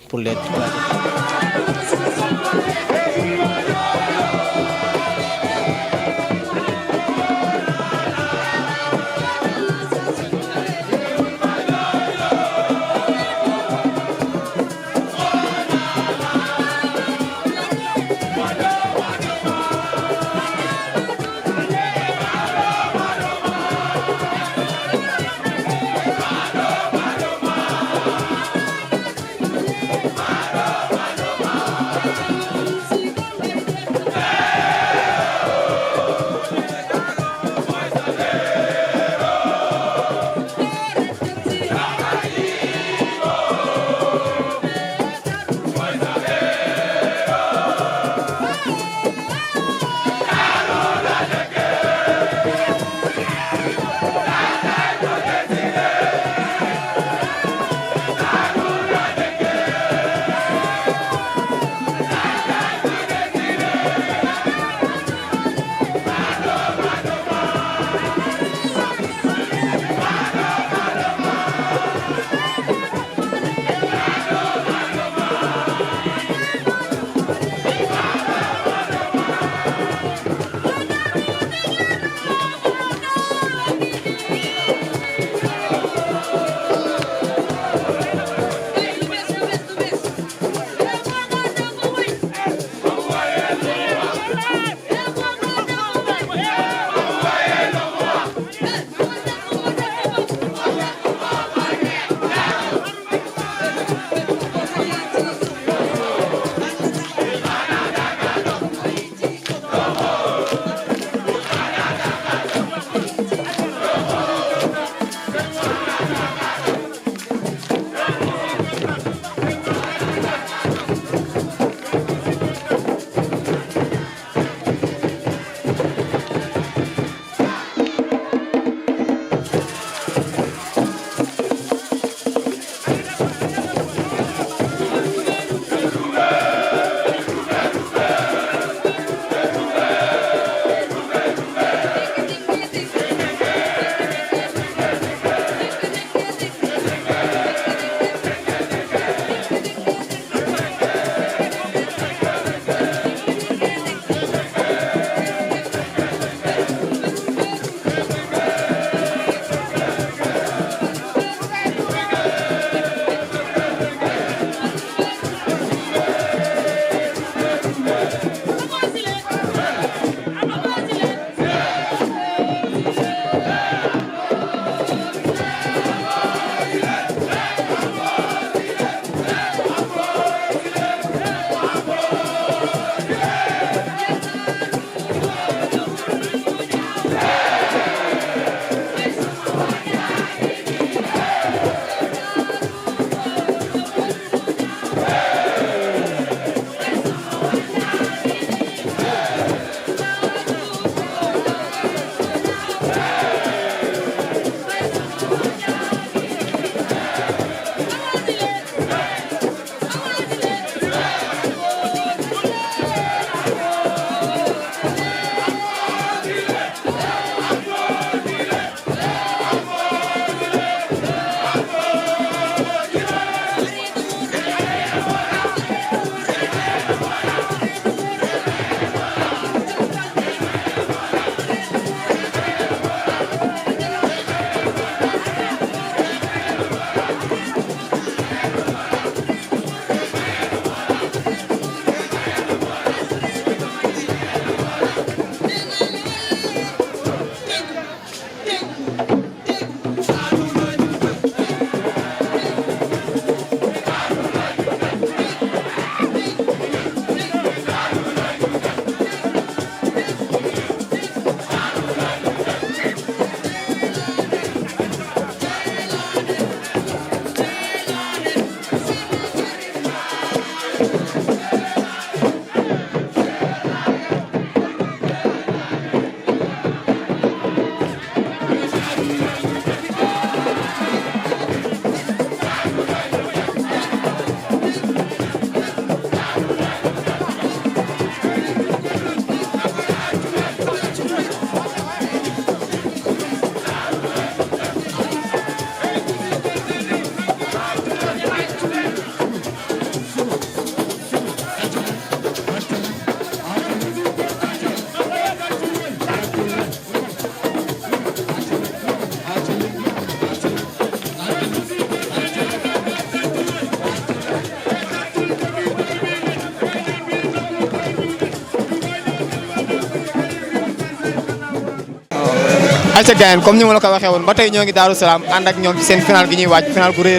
pour les trois. ayca gayen comme ni ma la ko waxee woon ba tey ñoo ngi Daaru Salaam ànd ak ñoom ci seen final gi ñuy waaj final gu rëy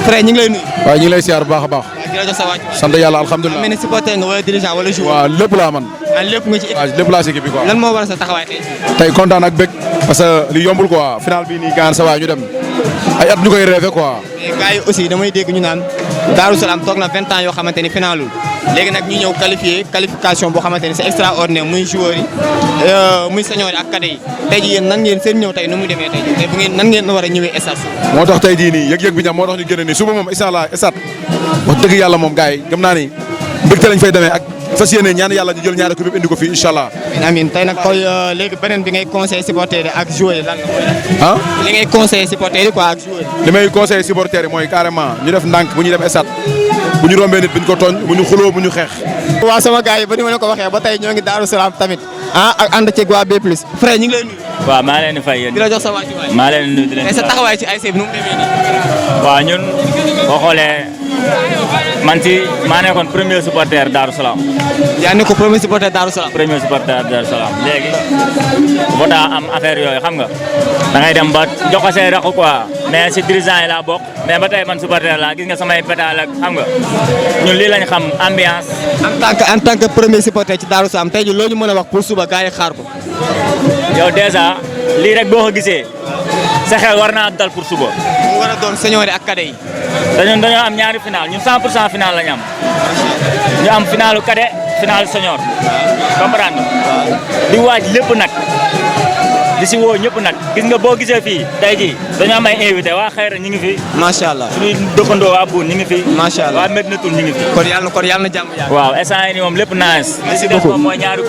frère ñu ngi lay nuyu. waaw ñu ngi lay siyaar bu baax a baax. waaw di la jox sa waaj. sant yàlla alhamdulilah. mel ni supporter nga wala dirigeant wala joueur. waaw lépp laa man. lépp nga ci équipe. waaw lépp laa si équipe bi quoi. lan moo waral sa taxawaay tey. tey kontaan ak bëgg parce que li yombul quoi final bii nii gaan sa waay ñu dem ay at ñu koy rêvé quoi. mais gars yi aussi damay dégg ñu naan Daaru Salaam toog na 20 ans yoo xamante ni finalul léegi nag ñu ñëw qualification boo xamante ni c'est extraordinaire muy joueurs yi muy seniors yi ak cadets yi tey jii yéen nan ngeen seen ñëw tey nu muy demee tey te bu ngeen nan ngeen war a ñëwee stade. moo tax tey jii nii yëg-yëg bi ñam moo tax ñu génne nii suba moom incha allah stade wax dëgg yàlla moom gars yi gëm naa ni mbégte lañ fay demee ak fas yéene ñaan yàlla ñu jël ñaari coupe indi ko fii incha allah. amiin tey nag koy léegi beneen bi ngay conseillé supporters yi ak joueurs yi lan la mooy ah li ngay conseillé supporters yi quoi ak joueurs yi. li may conseillé supporters yi mooy carrément ñu def ndànk bu ñuy dem stade bu ñu rombee nit bu ñu ko tooñ bu ñu xuloo bu ñu xeex. waaw sama gars yi ba ni ma la ko waxee ba tey ñoo ngi Daaru Salaam tamit ak ànd ceeg waa B+. frère ñu ngi lay nuyu. waaw maa leen di fay yéen. di la jox sa wàccuwaay. maa leen di nuyu di leen. mais sa taxawaay ci ASC bi nu mu demee nii. waaw ñun boo xoolee man maa nekkoon premier supporter Daaru Salaam. yaa ne ko premier supporter Daaru Salaam. premier supporter Daaru Salaam léegi bu daa am affaire yooyu xam nga da ngay dem ba jox ko say rakk quoi mais si dirigeant yi laa bokk mais ba tey man supporter laa gis nga samay pétale ak xam nga ñun lii lañ xam ambiance. en tant que premier supporter ci Daaru Salaam tey jii loo ñu mën a wax pour suba gars yi xaar ko. yow dèjà lii rek boo ko gisee sa xel war naa dal pour suba. mu war a doon seniors yi ak cadets yi. dañoo am ñaari final ñun 100% final la ñu am. ñu am finalu cadet final senior. comprendre nga. di waaj lépp nag. di si woo ñëpp nag gis nga boo gisee fii tey jii dañoo am ay invité waa Xayra ñu ngi fi. macha allah suñuy dëkkandoo waa Boune ñu ngi fi. macha allah waa Medina Toul ñu ngi fi. kon yàlla na jàmm yàlla. waaw instant yii nii moom lépp nice. merci beaucoup moom mooy ñaari.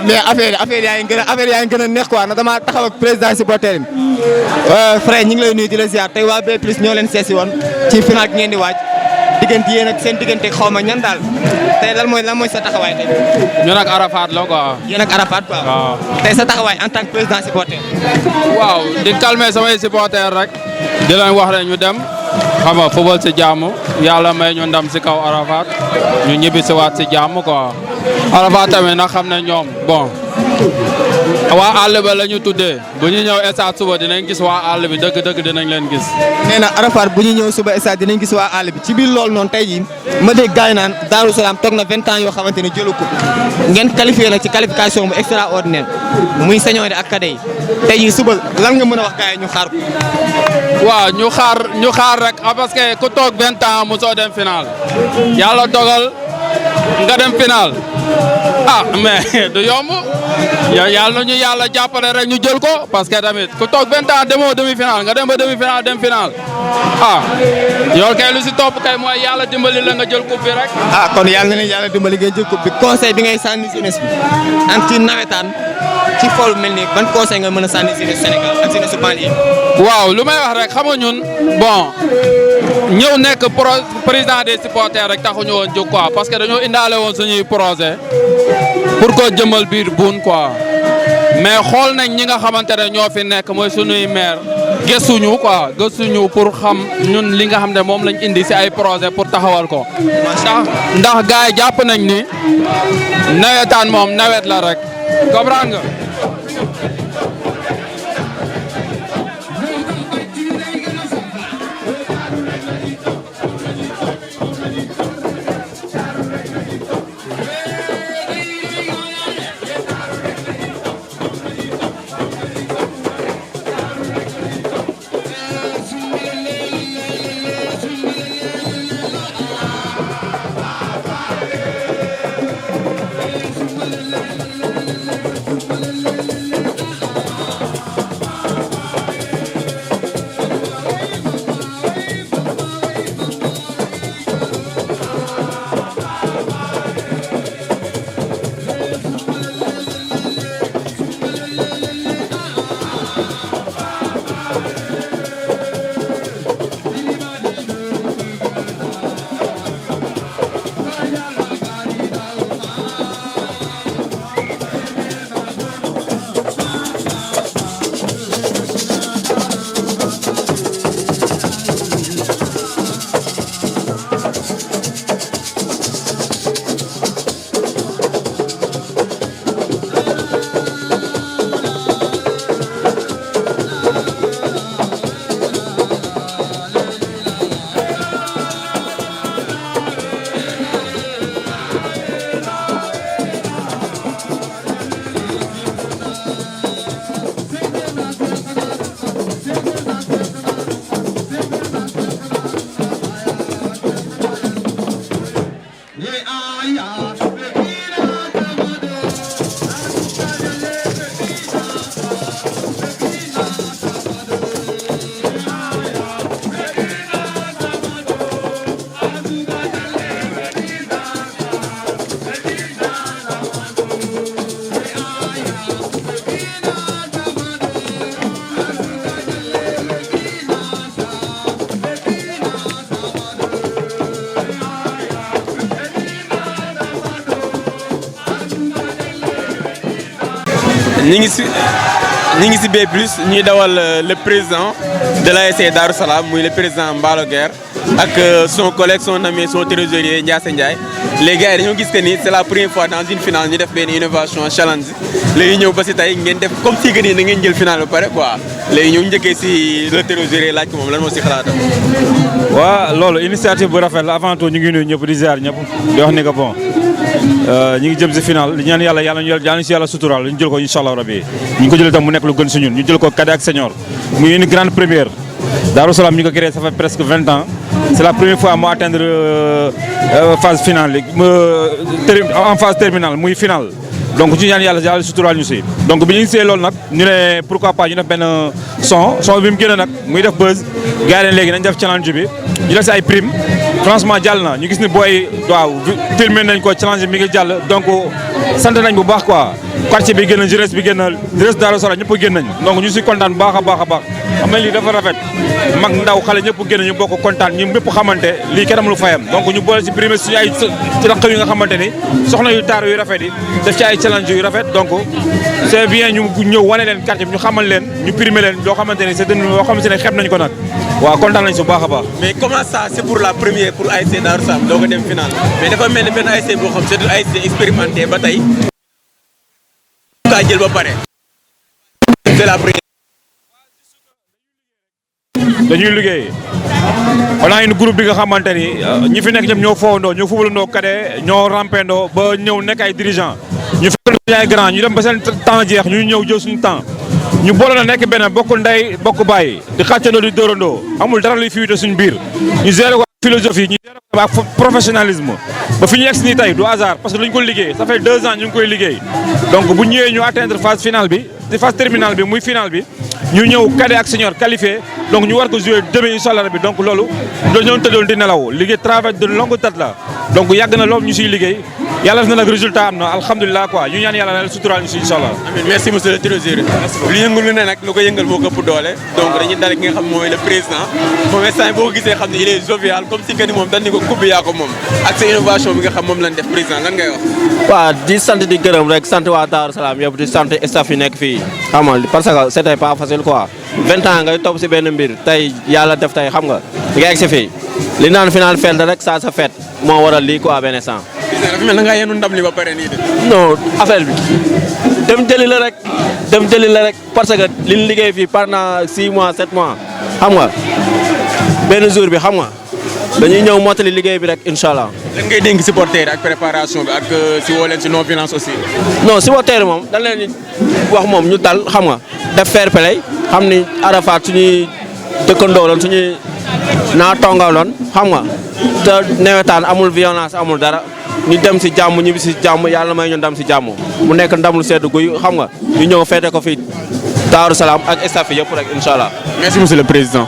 mais affaire yaa ngi gën a neex quoi na dama taxaw ak président supporter yi frère ñu ngi lay nuyu di la ziar tey waa B+ ñoo leen seesi woon ci final gi ngeen di waaj diggante yéen ak seen diggante xaw ma ñan daal tey lan mooy sa taxawaay tey. ñun ak Arafat la quoi. yéen ak Arafat quoi. waaw tey sa taxawaay en tant que président supporter. waaw di calmer samay supporters rek. di leen wax rek ñu dem. xam nga football si jàmm yàlla may ñu ndam si kaw Arafat ñu ñibbi si waat si jàmm quoi. Arafat tamit nag xam ne ñoom bon. waa àll ba la ñu tuddee bu ñu ñëw stade suba dinañ gis waa àll bi dëgg-dëgg dinañ leen gis. nee na Arafat bu ñu ñëw suba stade dinañ gis waa àll bi ci biir loolu noonu tey jii ma dégg gars yi naan Darou Salam toog na 20 ans yoo xamante ni jëlu ko ngeen qualifié nag ci qualification bu extraordinaire muy senior ak cadet yi tey jii suba lan nga mën a wax gars yi ñu xaar ko. waaw ñu xaar rek parce que ku toog 20 ans mosoo dem final yàlla dogal nga dem final ah mais du yomb yàlla ñu yàlla jàppale rek ñu jël ko parce que tamit ku toog 20 ans demoo demi final nga dem ba demi final dem final ah yow kay lu si topp kay mooy yàlla dimbali la nga jël coupe bi rek. ah kon yàlla na leen yàlla dimbali ngeen jël coupe bi conseil bi ngay sànni jeunesse bi am ci nawetaan ci fol mel ni ban conseil nga mën a sànni jeunesse Sénégal ak jeunesse su banlieue. waaw lu may wax rek xam nga ñun bon ñëw nekk président des supporters rek taxuñu woon jóg quoi parce que dañoo indaale woon suñuy projet pour ko jëmal biir buun quoi mais xool nañ ñi nga xamante ne ñoo fi nekk mooy suñuy maire gëstuñu quoi gëstuñu pour xam ñun li nga xam ne moom lañ indi si ay projet pour taxawal ko ndax gars yi jàpp nañ ni nawetaan moom nawet la rek comprendre nga. ñi ngi si B+ ñuy dawal le président de l'ASC Darou Salam muy le président Mbalo Guerre ak son collègue son ami son trésorier Ndiasse Ndiaye les gars yi dañoo gis que ni c'est la première fois dans une finale ñu def benn innovation challenge léegi ñëw ba si tey ngeen def comme si que ni da ngeen jël finale ba pare quoi léegi ñu njëkkee si le trésorier laaj ko moom lan moo si xalaatam. waaw loolu initiative bu rafet la avant tout ñu ngi nuyu ñëpp di ziar ñëpp di wax ni que bon ñu ngi jëm si final di ñaan yàlla ñu si yàlla suturaal ñu jël ko incha allah rabi ñu ko jëlee tam mu nekk lu gën si ñun ñu jël ko cadet ak senior muy une grande première. Darou Salam ñu ko créé ça fait presque 20 ans c'est la première fois mu atteindre phase finale en phase terminale muy finale donc ci ñaan yàlla suturaal ñu si donc bi ñu gisee loolu nag ñu ne pourquoi pas ñu def benn son bi mu génne nag muy def buzz gars yi léegi nañ def challenge bi ñu def si ay prime franchement jàll na ñu gis ni booy waaw filmé nañ ko challenge mi ngi jàll donc sant nañ bu baax quoi quartier bi génn jeunesse bi génn jeunesse Darou Salam ñëpp génn nañ donc ñu si kontaan bu baax a baax a baax xam nañ lii dafa rafet mag ndaw xale ñëpp génn ñu bokk kontaan ñu ñëpp xamante lii kenn amul fayam donc ñu boole si primé suñu ay ci raq yi nga xamante ni soxna yu taar yu rafet yi def ci ay challenge yu rafet donc c'est bien ñu ñëw wane leen quartier bi ñu xamal leen ñu primé leen loo xamante ni c'est loo xamante ne xeeb nañ ko nag waaw kontaan nañ si bu baax a baax. mais comment ça c'est pour la première pour ASC Darou Salam doo ko dem final mais dafa mel ni benn ASC boo xam c'est un ASC expérimenté ba tey kaa jël ba pare c'est la première. dañuy liggéey on a une groupe bi nga xamante ni ñi fi nekk ñoom ñoo foowandoo ñoo fubalandoo cadet ñoo rampendoo ba ñëw nekk ay dirigeant ñu fekk ay grand ñu dem ba seen temps jeex ñu ñëw jël suñu temps ñu boole na nekk benn bokk ndey bokk bàyyi di xàccandoo di dóorandoo amul dara luy fuité suñu biir ñu géré ko philosophie ñu géré ko ak professionnalisme ba fi ñu egsi nii tey du hasard parce que luñ ko liggéey ça fait 2 ans ñu ngi koy liggéey donc bu ñëwee ñu atteindre phase finale bi di phase terminale bi muy finale bi ñu ñëw cadet ak senior qualifié donc ñu war ko jouer demain incha allah bi donc loolu dañoo tëddoon di nelaw liggéey travail de longue date la donc yàgg na loolu ñu siy liggéey yàlla def na nag résultat am na alhamdulilah quoi ñu ñaan yàlla na suturaal ñu si incha allah. amiin merci monsieur le trésorier. lu yëngal lu ne nag lu ko yëngal moo ko ëpp doole donc dañuy dal ki nga xam mooy le président moom instant boo ko gisee xam ne il est jovial comme si que ni moom dañ ni ko coupe bi yaa ko moom ak sa innovation bi nga xam moom lañ def président lan ngay wax. waaw di sant di gërëm rek sant waa Darou Salam yëpp di sant staff yi nekk fii xam nga parce que c'était pas facile quoi 20 ans ngay topp si benn mbir tey yàlla def tey xam nga nga egg si fii li naan final fête rek ça sa fête moo waral lii quoi benn sang. dafa mel na ngaa yenu ndam li ba pare nii de. non affaire bi dem jëli la rek parce que li ñu liggéey fii pendant 6 mois 7 mois xam nga benn jour bi xam nga dañuy ñëw mottali liggéey bi rek incha allah. lan ngay dénk supporter ak préparation bi ak si woo leen si non violence aussi. non supporter moom dañ leen di wax moom ñu dal xam nga def fair play xam ni Arafat suñuy dëkkandoo loon suñuy naatongoo loon xam nga te nawetaan amul violence amul dara. ñu dem si jàmm ñibbi si jàmm yàlla may ñu ndam si jàmm mu nekk ndam lu sedd guy xam nga ñu ñëw feete ko fi Darou Salam ak staff yëpp rek incha allah. merci monsieur le président.